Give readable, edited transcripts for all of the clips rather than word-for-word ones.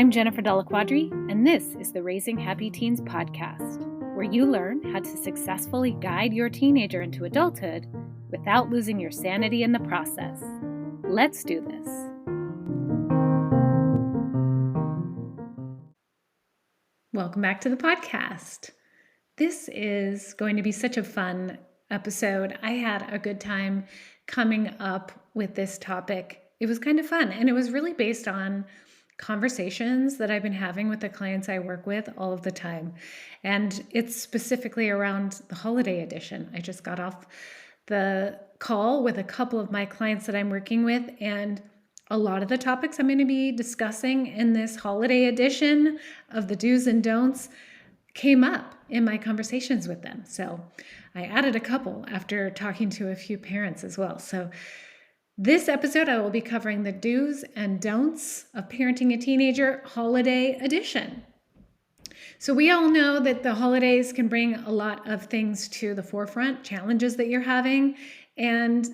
I'm Jennifer Della Quadri, and this is the Raising Happy Teens podcast, where you learn how to successfully guide your teenager into adulthood without losing your sanity in the process. Let's do this. Welcome back to the podcast. This is going to be such a fun episode. I had a good time coming up with this topic. It was kind of fun, and it was really based on conversations that I've been having with the clients I work with all of the time. And it's specifically around the holiday edition. I just got off the call with a couple of my clients that I'm working with, and a lot of the topics I'm going to be discussing in this holiday edition of the do's and don'ts came up in my conversations with them. So I added a couple after talking to a few parents as well. So this episode, I will be covering the do's and don'ts of parenting a teenager holiday edition. So we all know that the holidays can bring a lot of things to the forefront, challenges that you're having. And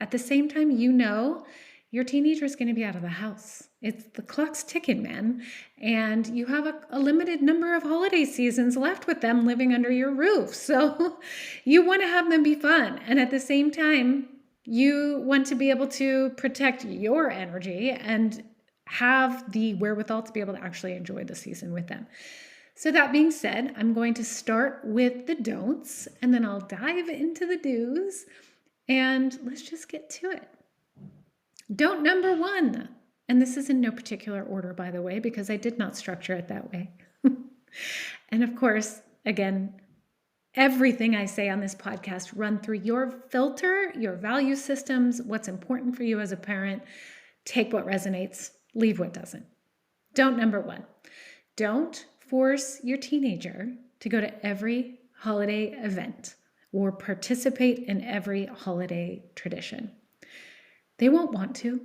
at the same time, you know your teenager is going to be out of the house. It's the clock's ticking, man. And you have a limited number of holiday seasons left with them living under your roof. So you want to have them be fun. And at the same time, you want to be able to protect your energy and have the wherewithal to be able to actually enjoy the season with them. So that being said, I'm going to start with the don'ts, and then I'll dive into the do's, and let's just get to it. Don't number one, and this is in no particular order, by the way, because I did not structure it that way. And of course, again, everything I say on this podcast run through your filter, your value systems, what's important for you as a parent. Take what resonates, leave what doesn't. Don't number one, don't force your teenager to go to every holiday event or participate in every holiday tradition. They won't want to.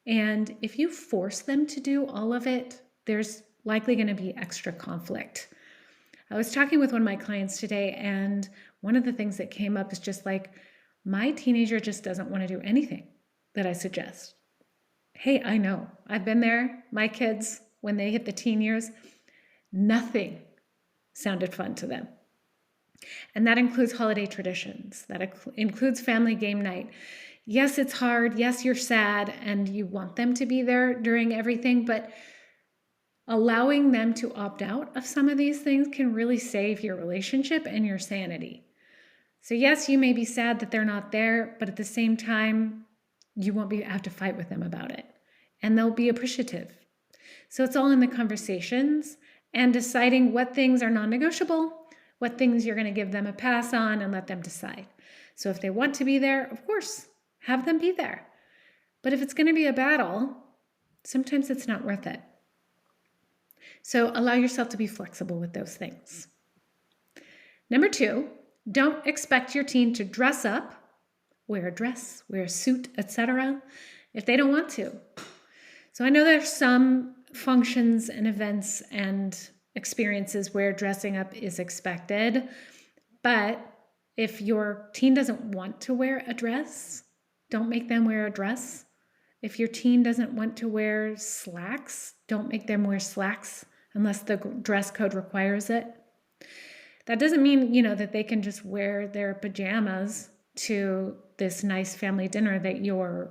And if you force them to do all of it, there's likely going to be extra conflict. I was talking with one of my clients today, and one of the things that came up is just like, my teenager just doesn't want to do anything that I suggest. Hey, I know. I've been there. My kids, when they hit the teen years, nothing sounded fun to them. And that includes holiday traditions. That includes family game night. Yes, it's hard. Yes, you're sad, and you want them to be there during everything, but allowing them to opt out of some of these things can really save your relationship and your sanity. So yes, you may be sad that they're not there, but at the same time, you won't have to fight with them about it. And they'll be appreciative. So it's all in the conversations and deciding what things are non-negotiable, what things you're going to give them a pass on and let them decide. So if they want to be there, of course, have them be there. But if it's going to be a battle, sometimes it's not worth it. So allow yourself to be flexible with those things. Number two, don't expect your teen to dress up, wear a dress, wear a suit, etc., if they don't want to. So I know there's some functions and events and experiences where dressing up is expected, but if your teen doesn't want to wear a dress, don't make them wear a dress. If your teen doesn't want to wear slacks, don't make them wear slacks unless the dress code requires it. That doesn't mean, that they can just wear their pajamas to this nice family dinner that your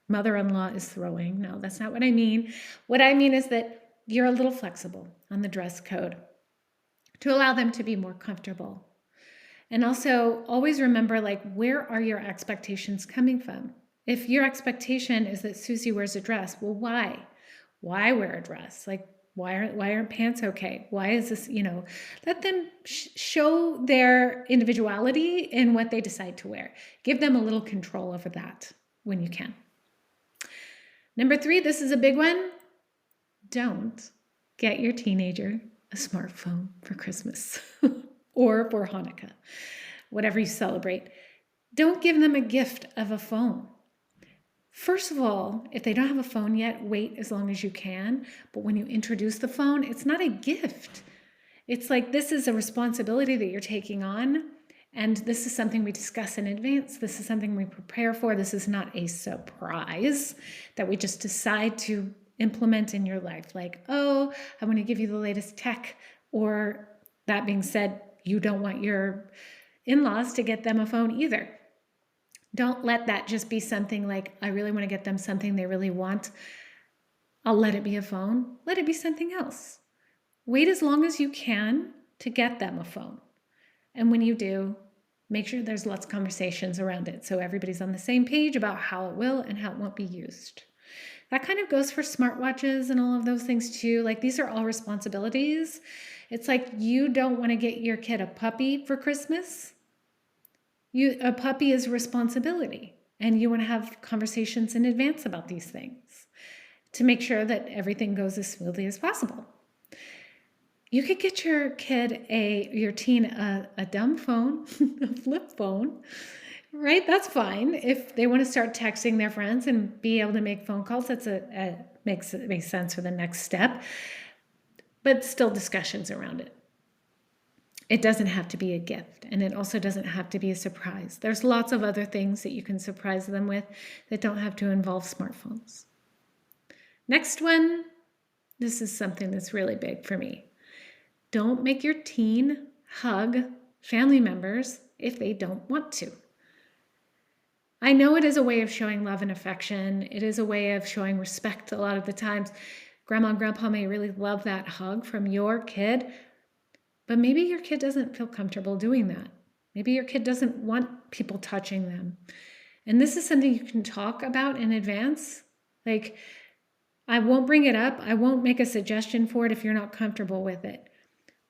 mother-in-law is throwing. No, that's not what I mean. What I mean is that you're a little flexible on the dress code to allow them to be more comfortable. And also always remember, where are your expectations coming from? If your expectation is that Susie wears a dress, well, why? Why wear a dress? Why aren't pants okay? Why is this, let them show their individuality in what they decide to wear. Give them a little control over that when you can. Number three, this is a big one. Don't get your teenager a smartphone for Christmas or for Hanukkah, whatever you celebrate. Don't give them a gift of a phone. First of all, if they don't have a phone yet, wait as long as you can. But when you introduce the phone, it's not a gift. It's like, this is a responsibility that you're taking on. And this is something we discuss in advance. This is something we prepare for. This is not a surprise that we just decide to implement in your life. Like, oh, I want to give you the latest tech. Or that being said, you don't want your in-laws to get them a phone either. Don't let that just be something like, I really want to get them something they really want. I'll let it be a phone. Let it be something else. Wait as long as you can to get them a phone. And when you do, make sure there's lots of conversations around it so everybody's on the same page about how it will and how it won't be used. That kind of goes for smartwatches and all of those things too. Like, these are all responsibilities. It's like, you don't want to get your kid a puppy for Christmas. A puppy is a responsibility, and you want to have conversations in advance about these things to make sure that everything goes as smoothly as possible. You could get your kid, your teen, a dumb phone, a flip phone, right? That's fine. If they want to start texting their friends and be able to make phone calls, that's makes sense for the next step. But still, discussions around it. It doesn't have to be a gift, and it also doesn't have to be a surprise. There's lots of other things that you can surprise them with that don't have to involve smartphones. Next one, this is something that's really big for me. Don't make your teen hug family members if they don't want to. I know it is a way of showing love and affection. It is a way of showing respect a lot of the times. Grandma and grandpa may really love that hug from your kid, but maybe your kid doesn't feel comfortable doing that. Maybe your kid doesn't want people touching them. And this is something you can talk about in advance. Like, I won't bring it up. I won't make a suggestion for it if you're not comfortable with it.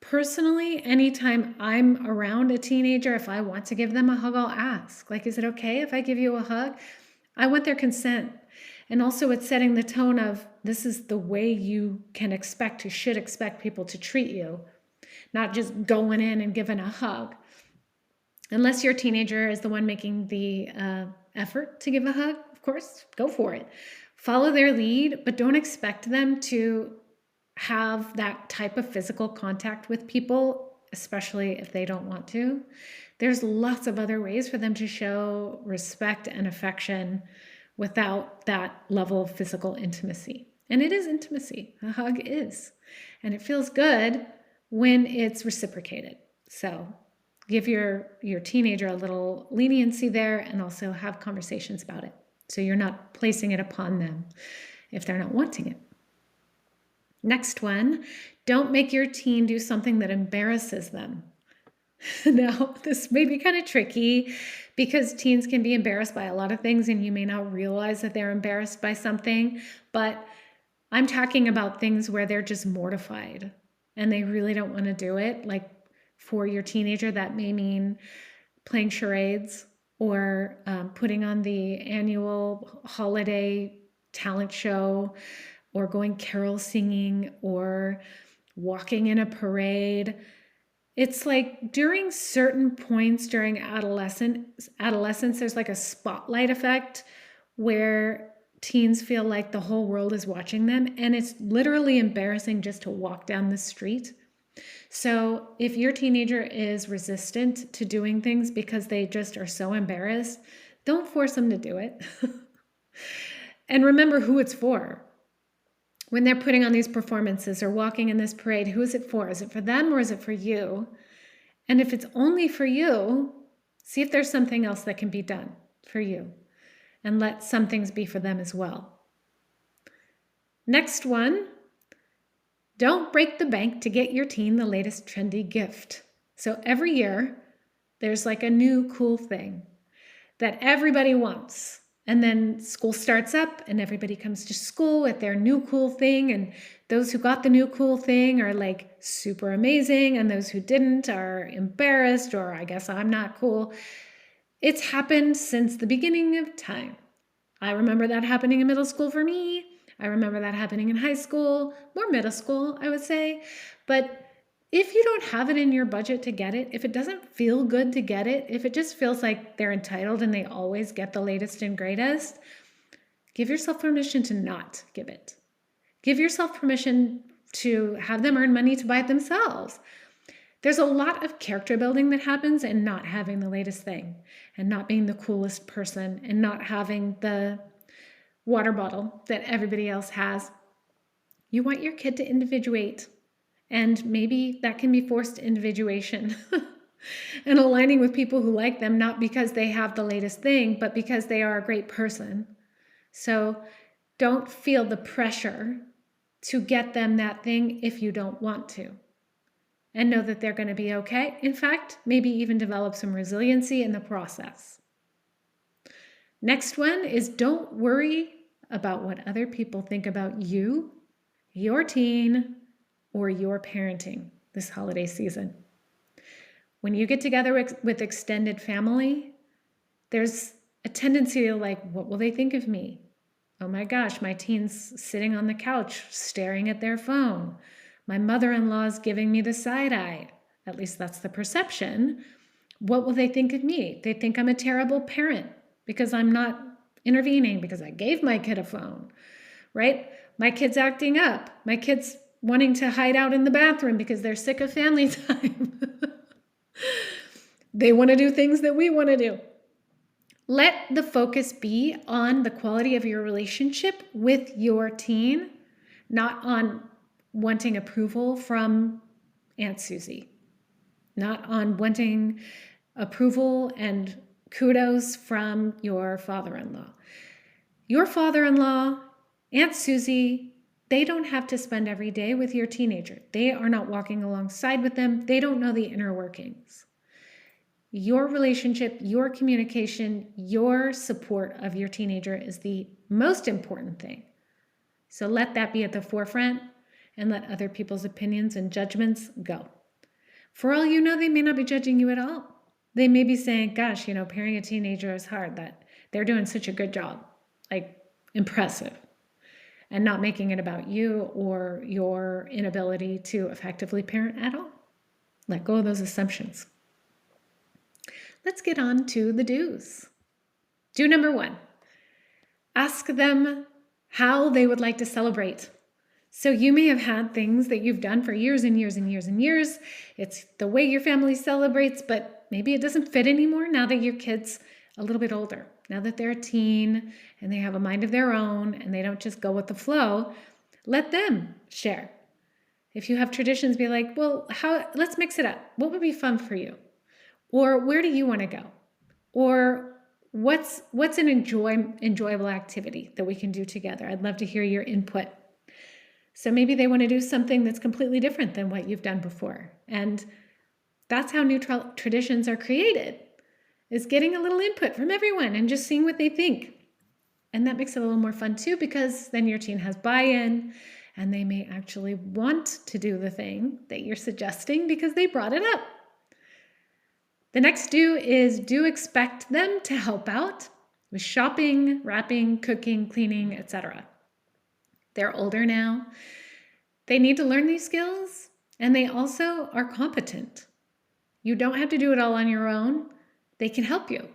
Personally, anytime I'm around a teenager, if I want to give them a hug, I'll ask. Like, is it okay if I give you a hug? I want their consent. And also, it's setting the tone of, this is the way you should expect people to treat you. Not just going in and giving a hug. Unless your teenager is the one making the effort to give a hug, of course, go for it. Follow their lead, but don't expect them to have that type of physical contact with people, especially if they don't want to. There's lots of other ways for them to show respect and affection without that level of physical intimacy. And it is intimacy. A hug is. And it feels good when it's reciprocated. So give your teenager a little leniency there, and also have conversations about it. So you're not placing it upon them if they're not wanting it. Next one, don't make your teen do something that embarrasses them. Now, this may be kind of tricky because teens can be embarrassed by a lot of things, and you may not realize that they're embarrassed by something, but I'm talking about things where they're just mortified and they really don't want to do it. Like, for your teenager, that may mean playing charades or putting on the annual holiday talent show, or going carol singing, or walking in a parade. It's like, during certain points during adolescence, there's like a spotlight effect where teens feel like the whole world is watching them, and it's literally embarrassing just to walk down the street. So if your teenager is resistant to doing things because they just are so embarrassed, don't force them to do it. And remember who it's for. When they're putting on these performances or walking in this parade, who is it for? Is it for them or is it for you? And if it's only for you, see if there's something else that can be done for you, and let some things be for them as well. Next one, don't break the bank to get your teen the latest trendy gift. So every year, there's like a new cool thing that everybody wants. And then school starts up and everybody comes to school with their new cool thing. And those who got the new cool thing are like super amazing. And those who didn't are embarrassed, or I guess I'm not cool. It's happened since the beginning of time. I remember that happening in middle school for me. I remember that happening in high school, more middle school, I would say. But if you don't have it in your budget to get it, if it doesn't feel good to get it, if it just feels like they're entitled and they always get the latest and greatest, give yourself permission to not give it. Give yourself permission to have them earn money to buy it themselves. There's a lot of character building that happens in not having the latest thing, and not being the coolest person, and not having the water bottle that everybody else has. You want your kid to individuate, and maybe that can be forced individuation and aligning with people who like them, not because they have the latest thing, but because they are a great person. So don't feel the pressure to get them that thing if you don't want to. And know that they're going to be okay. In fact, maybe even develop some resiliency in the process. Next one is don't worry about what other people think about you, your teen, or your parenting this holiday season. When you get together with extended family, there's a tendency to what will they think of me? Oh my gosh, my teen's sitting on the couch staring at their phone. My mother-in-law's giving me the side eye. At least that's the perception. What will they think of me? They think I'm a terrible parent because I'm not intervening because I gave my kid a phone, right? My kid's acting up. My kid's wanting to hide out in the bathroom because they're sick of family time. They want to do things that we want to do. Let the focus be on the quality of your relationship with your teen, not on wanting approval from Aunt Susie, not on wanting approval and kudos from your father-in-law. Your father-in-law, Aunt Susie, they don't have to spend every day with your teenager. They are not walking alongside with them. They don't know the inner workings. Your relationship, your communication, your support of your teenager is the most important thing. So let that be at the forefront and let other people's opinions and judgments go. For all you know, they may not be judging you at all. They may be saying, gosh, parenting a teenager is hard, that they're doing such a good job, impressive, and not making it about you or your inability to effectively parent at all. Let go of those assumptions. Let's get on to the do's. Do number 1, ask them how they would like to celebrate. So you may have had things that you've done for years and years and years and years. It's the way your family celebrates, but maybe it doesn't fit anymore now that your kid's a little bit older. Now that they're a teen and they have a mind of their own and they don't just go with the flow, let them share. If you have traditions, be like, well, let's mix it up. What would be fun for you? Or where do you want to go? Or what's an enjoyable activity that we can do together? I'd love to hear your input. So maybe they want to do something that's completely different than what you've done before. And that's how new traditions are created, is getting a little input from everyone and just seeing what they think. And that makes it a little more fun too, because then your teen has buy-in and they may actually want to do the thing that you're suggesting because they brought it up. The next do is do expect them to help out with shopping, wrapping, cooking, cleaning, etc. They're older now. They need to learn these skills, and they also are competent. You don't have to do it all on your own. They can help you.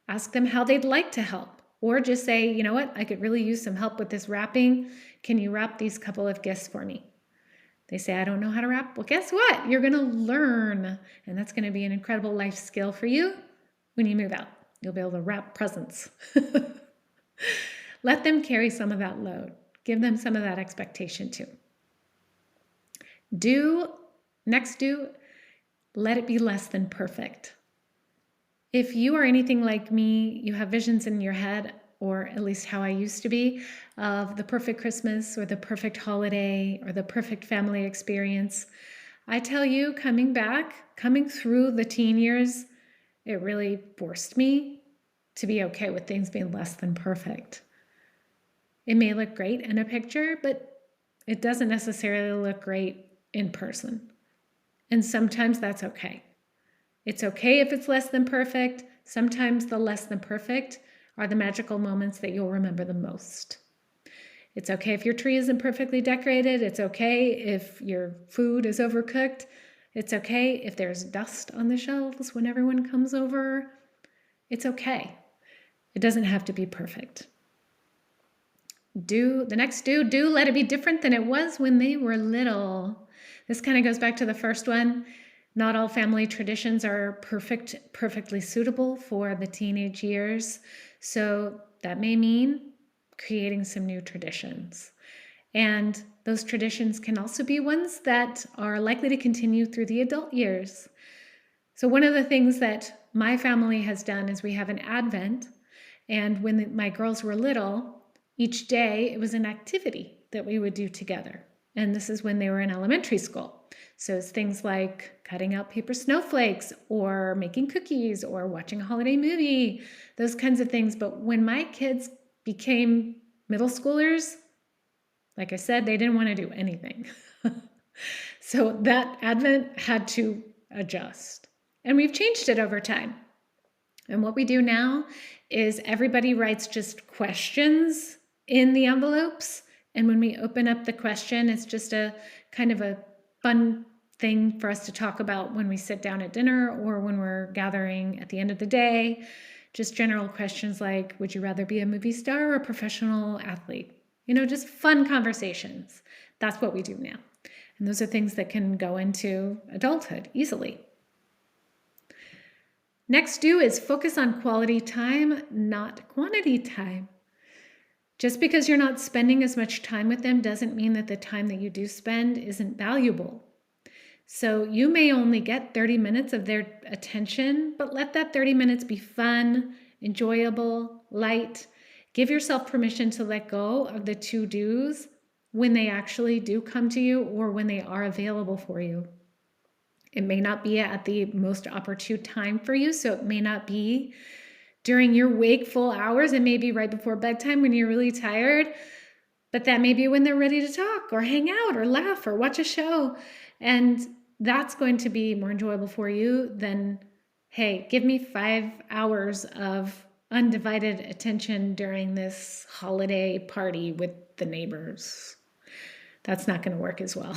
Ask them how they'd like to help, or just say, you know what, I could really use some help with this wrapping. Can you wrap these couple of gifts for me? They say, I don't know how to wrap. Well, guess what? You're going to learn, and that's going to be an incredible life skill for you when you move out. You'll be able to wrap presents. Let them carry some of that load. Give them some of that expectation too. Next do, let it be less than perfect. If you are anything like me, you have visions in your head, or at least how I used to be, of the perfect Christmas or the perfect holiday or the perfect family experience. I tell you, coming through the teen years, it really forced me to be okay with things being less than perfect. It may look great in a picture, but it doesn't necessarily look great in person. And sometimes that's okay. It's okay if it's less than perfect. Sometimes the less than perfect are the magical moments that you'll remember the most. It's okay if your tree isn't perfectly decorated. It's okay if your food is overcooked. It's okay if there's dust on the shelves when everyone comes over. It's okay. It doesn't have to be perfect. Do let it be different than it was when they were little. This kind of goes back to the first one. Not all family traditions are perfectly suitable for the teenage years. So that may mean creating some new traditions. And those traditions can also be ones that are likely to continue through the adult years. So one of the things that my family has done is we have an Advent, and when my girls were little, each day it was an activity that we would do together. And this is when they were in elementary school. So it's things like cutting out paper snowflakes or making cookies or watching a holiday movie, those kinds of things. But when my kids became middle schoolers, like I said, they didn't want to do anything. So that Advent had to adjust. And we've changed it over time. And what we do now is everybody writes just questions in the envelopes. And when we open up the question, it's just a kind of a fun thing for us to talk about when we sit down at dinner or when we're gathering at the end of the day. Just general questions like, would you rather be a movie star or a professional athlete? Just fun conversations. That's what we do now. And those are things that can go into adulthood easily. Next do is focus on quality time, not quantity time. Just because you're not spending as much time with them doesn't mean that the time that you do spend isn't valuable. So you may only get 30 minutes of their attention, but let that 30 minutes be fun, enjoyable, light. Give yourself permission to let go of the to-dos when they actually do come to you or when they are available for you. It may not be at the most opportune time for you, so it may not be during your wakeful hours. It may be right before bedtime when you're really tired, but that may be when they're ready to talk or hang out or laugh or watch a show. And that's going to be more enjoyable for you than, hey, give me 5 hours of undivided attention during this holiday party with the neighbors. That's not going to work as well.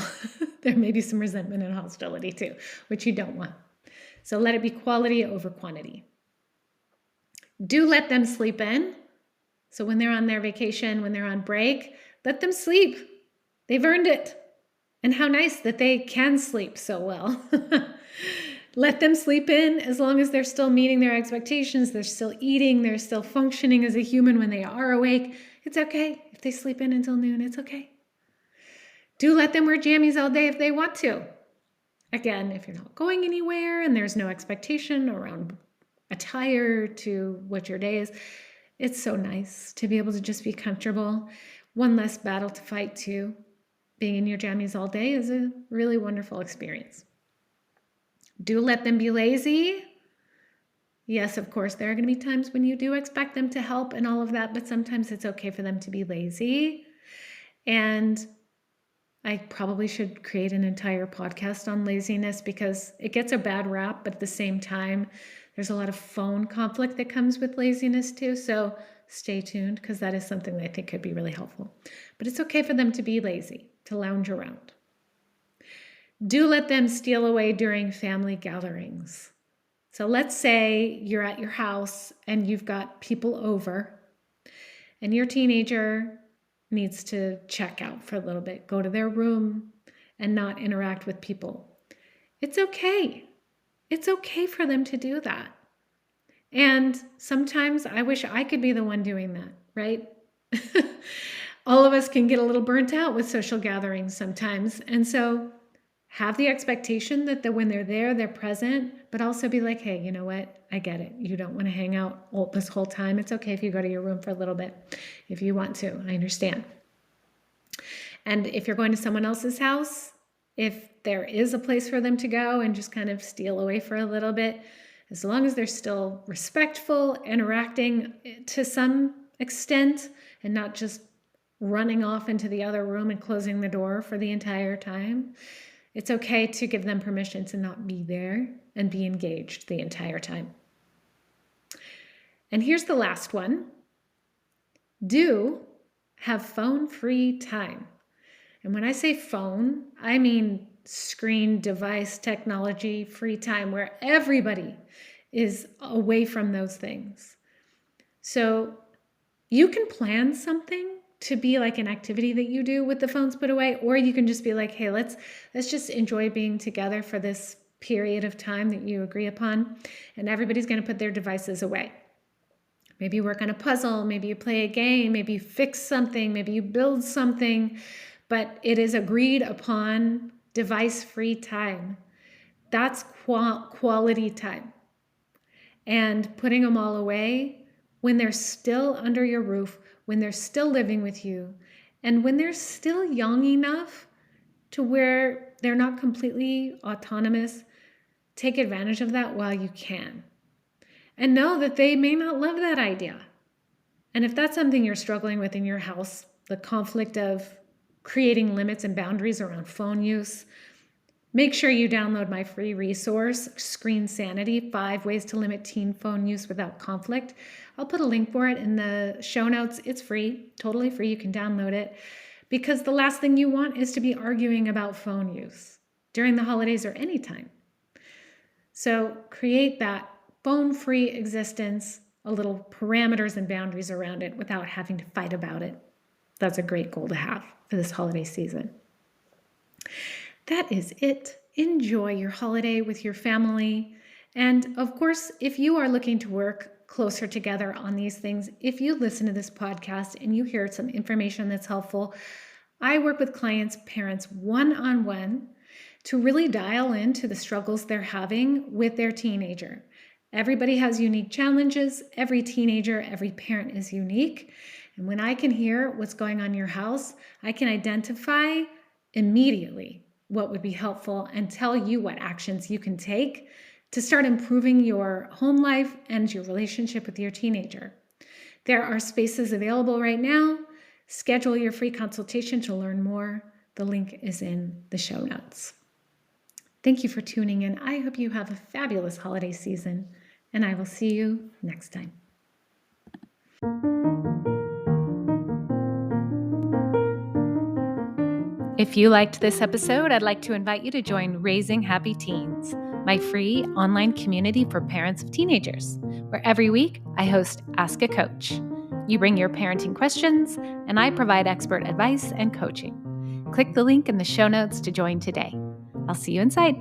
There may be some resentment and hostility too, which you don't want. So let it be quality over quantity. Do let them sleep in. So when they're on their vacation, when they're on break, let them sleep. They've earned it. And how nice that they can sleep so well. Let them sleep in as long as they're still meeting their expectations. They're still eating. They're still functioning as a human when they are awake. It's okay. If they sleep in until noon, it's okay. Do let them wear jammies all day if they want to. Again, if you're not going anywhere and there's no expectation around attire to what your day is, it's so nice to be able to just be comfortable. One less battle to fight too. Being in your jammies all day is a really wonderful experience. Do let them be lazy. Yes, of course, there are going to be times when you do expect them to help and all of that, but sometimes it's okay for them to be lazy. And I probably should create an entire podcast on laziness because it gets a bad rap, but at the same time, there's a lot of phone conflict that comes with laziness too. So stay tuned because that is something that I think could be really helpful. But it's okay for them to be lazy, to lounge around. Do let them steal away during family gatherings. So let's say you're at your house and you've got people over and your teenager needs to check out for a little bit, go to their room and not interact with people. It's okay. It's okay for them to do that. And sometimes I wish I could be the one doing that, right? All of us can get a little burnt out with social gatherings sometimes. And so have the expectation that when they're there, they're present, but also be like, hey, you know what? I get it. You don't want to hang out this whole time. It's okay if you go to your room for a little bit if you want to. I understand. And if you're going to someone else's house, if there is a place for them to go and just kind of steal away for a little bit, as long as they're still respectful, interacting to some extent, and not just running off into the other room and closing the door for the entire time, it's okay to give them permission to not be there and be engaged the entire time. And here's the last one. Do have phone-free time. And when I say phone, I mean screen, device, technology, free time where everybody is away from those things. So you can plan something to be like an activity that you do with the phones put away, or you can just be like, hey, let's just enjoy being together for this period of time that you agree upon, and everybody's going to put their devices away. Maybe you work on a puzzle, maybe you play a game, maybe you fix something, maybe you build something, but it is agreed upon device-free time. That's quality time. And putting them all away when they're still under your roof, when they're still living with you, and when they're still young enough to where they're not completely autonomous, take advantage of that while you can. And know that they may not love that idea. And if that's something you're struggling with in your house, the conflict of creating limits and boundaries around phone use, make sure you download my free resource, Screen Sanity, 5 Ways to Limit Teen Phone Use Without Conflict. I'll put a link for it in the show notes. It's free, totally free. You can download it, because the last thing you want is to be arguing about phone use during the holidays or anytime. So create that phone-free existence, a little parameters and boundaries around it without having to fight about it. That's a great goal to have for this holiday season. That is it. Enjoy your holiday with your family. And of course, if you are looking to work closer together on these things, if you listen to this podcast and you hear some information that's helpful, I work with clients, parents, one-on-one to really dial into the struggles they're having with their teenager. Everybody has unique challenges. Every teenager, every parent is unique. And when I can hear what's going on in your house, I can identify immediately what would be helpful and tell you what actions you can take to start improving your home life and your relationship with your teenager. There are spaces available right now. Schedule your free consultation to learn more. The link is in the show notes. Thank you for tuning in. I hope you have a fabulous holiday season, and I will see you next time. If you liked this episode, I'd like to invite you to join Raising Happy Teens, my free online community for parents of teenagers, where every week I host Ask a Coach. You bring your parenting questions, and I provide expert advice and coaching. Click the link in the show notes to join today. I'll see you inside.